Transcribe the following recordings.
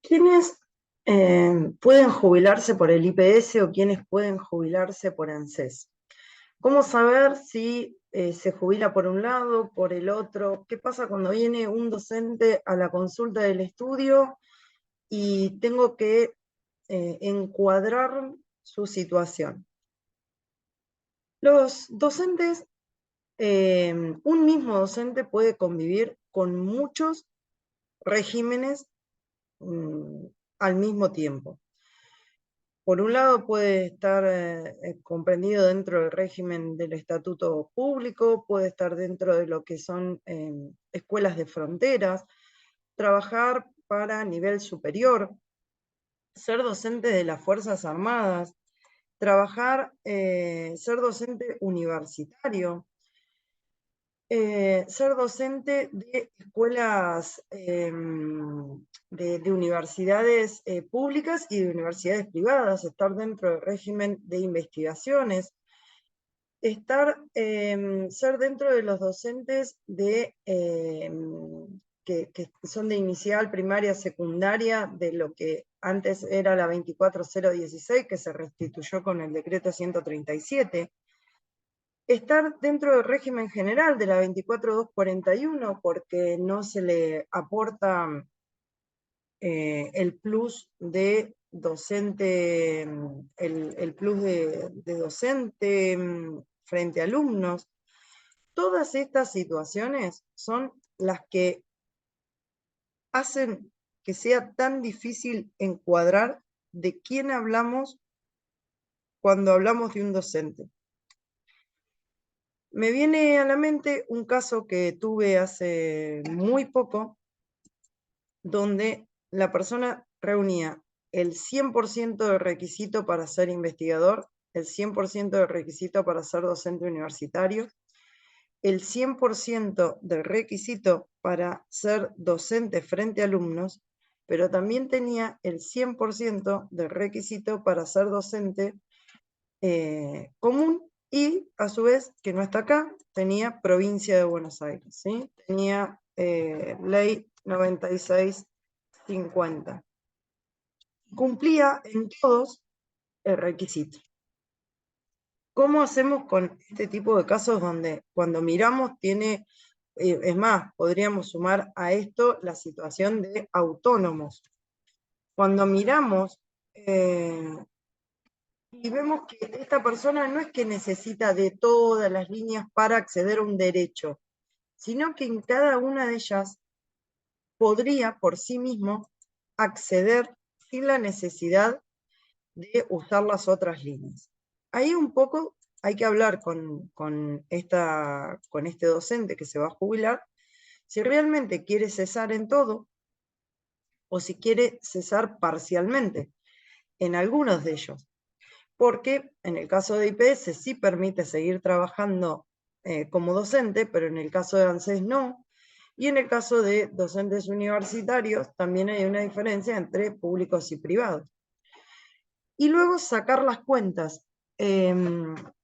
¿Quiénes pueden jubilarse por el IPS o quiénes pueden jubilarse por ANSES? ¿Cómo saber si se jubila por un lado, por el otro? ¿Qué pasa cuando viene un docente a la consulta del estudio y tengo que encuadrar su situación? Los docentes, un mismo docente puede convivir con muchos regímenes mm, al mismo tiempo. Por un lado puede estar comprendido dentro del régimen del estatuto público, puede estar dentro de lo que son escuelas de fronteras, trabajar para nivel superior, ser docente de las Fuerzas Armadas, trabajar, ser docente universitario, ser docente de escuelas, de universidades públicas y de universidades privadas, estar dentro del régimen de investigaciones, ser dentro de los docentes que son de inicial, primaria, secundaria, de lo que antes era la 24016, que se restituyó con el decreto 137, estar dentro del régimen general de la 24241 porque no se le aporta el plus de docente, el plus de docente frente a alumnos. Todas estas situaciones son las que hacen que sea tan difícil encuadrar de quién hablamos cuando hablamos de un docente. Me viene a la mente un caso que tuve hace muy poco, donde la persona reunía el 100% de requisito para ser investigador, el 100% de requisito para ser docente universitario, el 100% del requisito para ser docente frente a alumnos, pero también tenía el 100% del requisito para ser docente común y, a su vez, que no está acá, tenía provincia de Buenos Aires, ¿sí? Tenía ley 9650. Cumplía en todos el requisito. ¿Cómo hacemos con este tipo de casos donde cuando miramos tiene, es más, podríamos sumar a esto la situación de autónomos? Cuando miramos y vemos que esta persona no es que necesita de todas las líneas para acceder a un derecho, sino que en cada una de ellas podría por sí mismo acceder sin la necesidad de usar las otras líneas. Ahí un poco hay que hablar con este docente que se va a jubilar, si realmente quiere cesar en todo o si quiere cesar parcialmente en algunos de ellos. Porque en el caso de IPS sí permite seguir trabajando como docente, pero en el caso de ANSES no. Y en el caso de docentes universitarios también hay una diferencia entre públicos y privados. Y luego sacar las cuentas.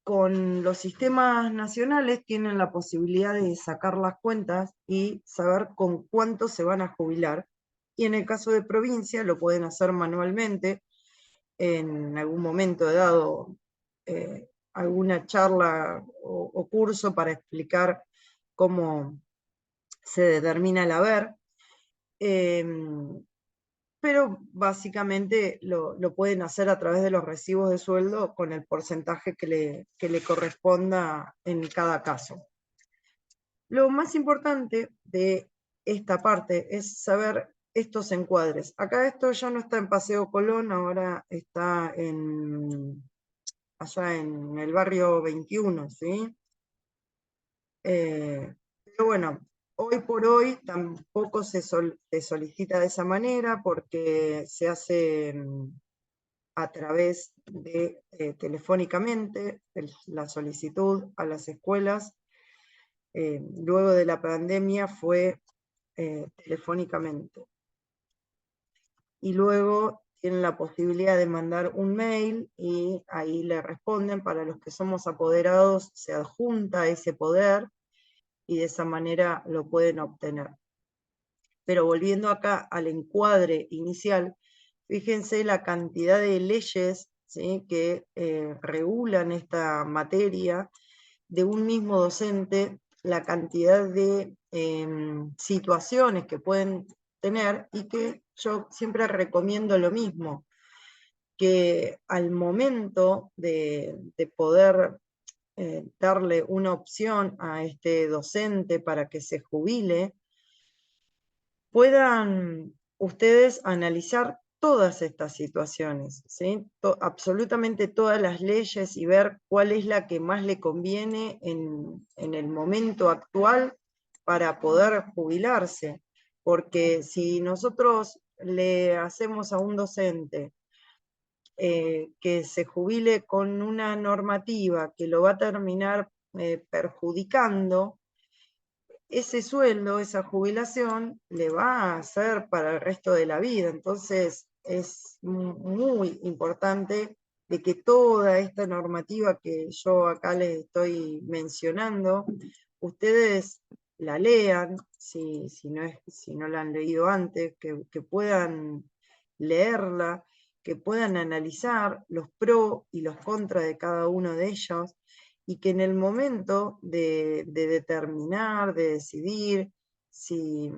Con los sistemas nacionales tienen la posibilidad de sacar las cuentas y saber con cuánto se van a jubilar. Y en el caso de provincia lo pueden hacer manualmente en algún momento dado, alguna charla o curso para explicar cómo se determina el haber. Pero básicamente lo pueden hacer a través de los recibos de sueldo con el porcentaje que le corresponda en cada caso. Lo más importante de esta parte es saber estos encuadres. Acá esto ya no está en Paseo Colón, ahora está allá en el barrio 21, ¿sí? Pero bueno, hoy por hoy tampoco se solicita de esa manera porque se hace a través de telefónicamente la solicitud a las escuelas. Luego de la pandemia fue telefónicamente. Y luego tienen la posibilidad de mandar un mail y ahí le responden. Para los que somos apoderados se adjunta ese poder y de esa manera lo pueden obtener. Pero volviendo acá al encuadre inicial, fíjense la cantidad de leyes, ¿sí?, que regulan esta materia de un mismo docente, la cantidad de situaciones que pueden tener, y que yo siempre recomiendo lo mismo, que al momento de poder darle una opción a este docente para que se jubile, puedan ustedes analizar todas estas situaciones, ¿sí? Absolutamente todas las leyes, y ver cuál es la que más le conviene en el momento actual para poder jubilarse. Porque si nosotros le hacemos a un docente que se jubile con una normativa que lo va a terminar perjudicando, ese sueldo, esa jubilación, le va a hacer para el resto de la vida. Entonces es muy importante de que toda esta normativa que yo acá les estoy mencionando, ustedes la lean, si no la han leído antes, que puedan leerla, que puedan analizar los pros y los contras de cada uno de ellos, y que en el momento de determinar, de decidir si,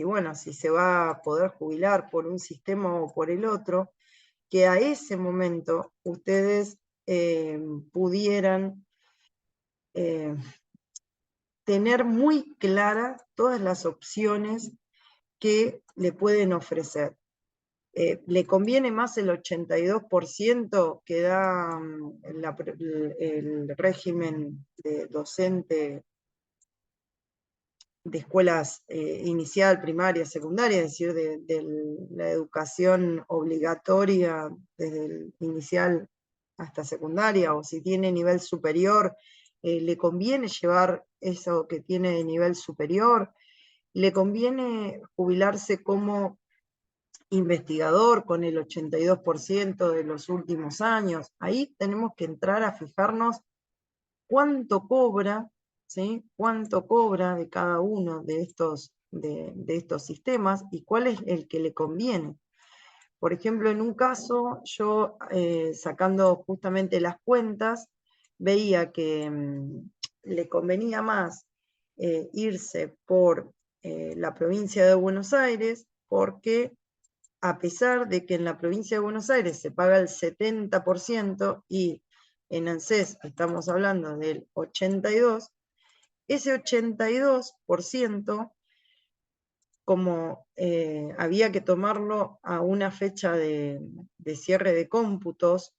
bueno, si se va a poder jubilar por un sistema o por el otro, que a ese momento ustedes pudieran tener muy claras todas las opciones que le pueden ofrecer. Le conviene más el 82% que da el régimen de docente de escuelas inicial, primaria, secundaria, es decir, de la educación obligatoria desde el inicial hasta secundaria, o si tiene nivel superior, le conviene llevar eso que tiene de nivel superior, le conviene jubilarse como investigador con el 82% de los últimos años. Ahí tenemos que entrar a fijarnos cuánto cobra, ¿sí?, cuánto cobra de cada uno de estos sistemas, y cuál es el que le conviene. Por ejemplo, en un caso, yo sacando justamente las cuentas, veía que le convenía más irse por la provincia de Buenos Aires, porque a pesar de que en la provincia de Buenos Aires se paga el 70% y en ANSES estamos hablando del 82%, ese 82%, como había que tomarlo a una fecha de cierre de cómputos,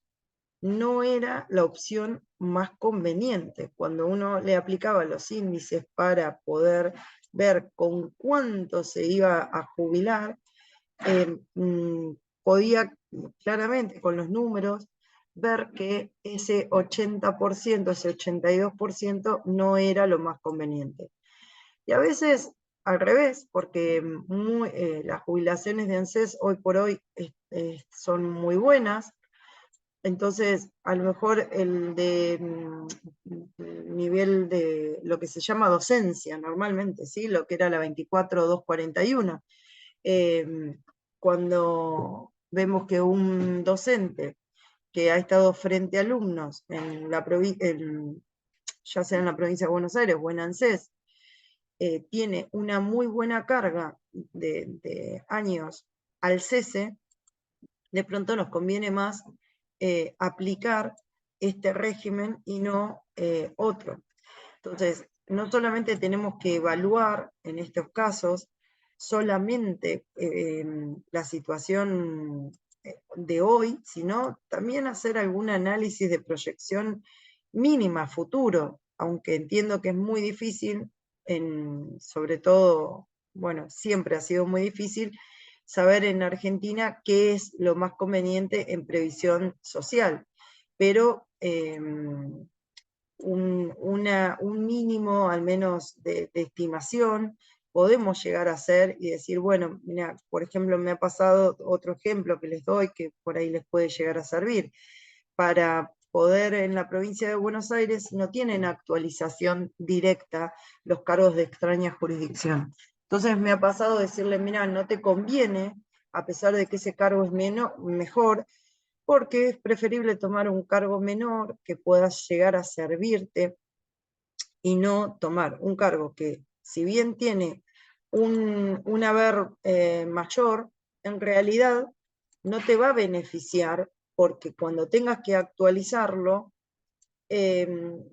no era la opción más conveniente. Cuando uno le aplicaba los índices para poder ver con cuánto se iba a jubilar, podía claramente con los números ver que ese 80%, ese 82% no era lo más conveniente. Y a veces al revés, porque las jubilaciones de ANSES hoy por hoy son muy buenas. Entonces, a lo mejor el nivel de lo que se llama docencia normalmente, ¿sí?, lo que era la 24.241, cuando vemos que un docente que ha estado frente a alumnos ya sea en la provincia de Buenos Aires o en ANSES, tiene una muy buena carga de años al cese, de pronto nos conviene más aplicar este régimen y no otro. Entonces, no solamente tenemos que evaluar en estos casos solamente la situación de hoy, sino también hacer algún análisis de proyección mínima a futuro, aunque entiendo que es muy difícil, sobre todo, bueno, siempre ha sido muy difícil saber en Argentina qué es lo más conveniente en previsión social, pero un mínimo al menos de estimación podemos llegar a hacer y decir, bueno, mira, por ejemplo, me ha pasado otro ejemplo que les doy, que por ahí les puede llegar a servir. Para poder, en la provincia de Buenos Aires no tienen actualización directa los cargos de extraña jurisdicción. Entonces me ha pasado decirle, mira, no te conviene, a pesar de que ese cargo es mejor, porque es preferible tomar un cargo menor que pueda llegar a servirte y no tomar un cargo que, si bien tiene un haber mayor, en realidad no te va a beneficiar porque cuando tengas que actualizarlo,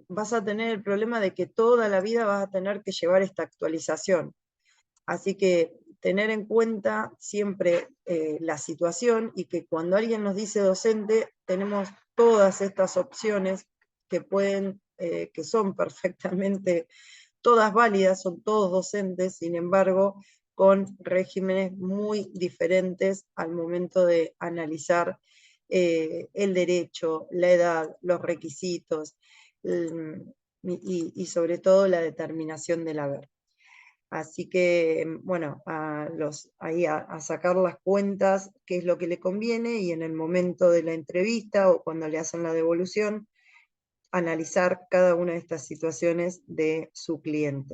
vas a tener el problema de que toda la vida vas a tener que llevar esta actualización. Así que tener en cuenta siempre la situación y que cuando alguien nos dice docente, tenemos todas estas opciones que pueden, que son perfectamente todas válidas, son todos docentes, sin embargo, con regímenes muy diferentes al momento de analizar el derecho, la edad, los requisitos y sobre todo la determinación del haber. Así que, bueno, ahí a sacar las cuentas, qué es lo que le conviene, y en el momento de la entrevista o cuando le hacen la devolución, analizar cada una de estas situaciones de su cliente.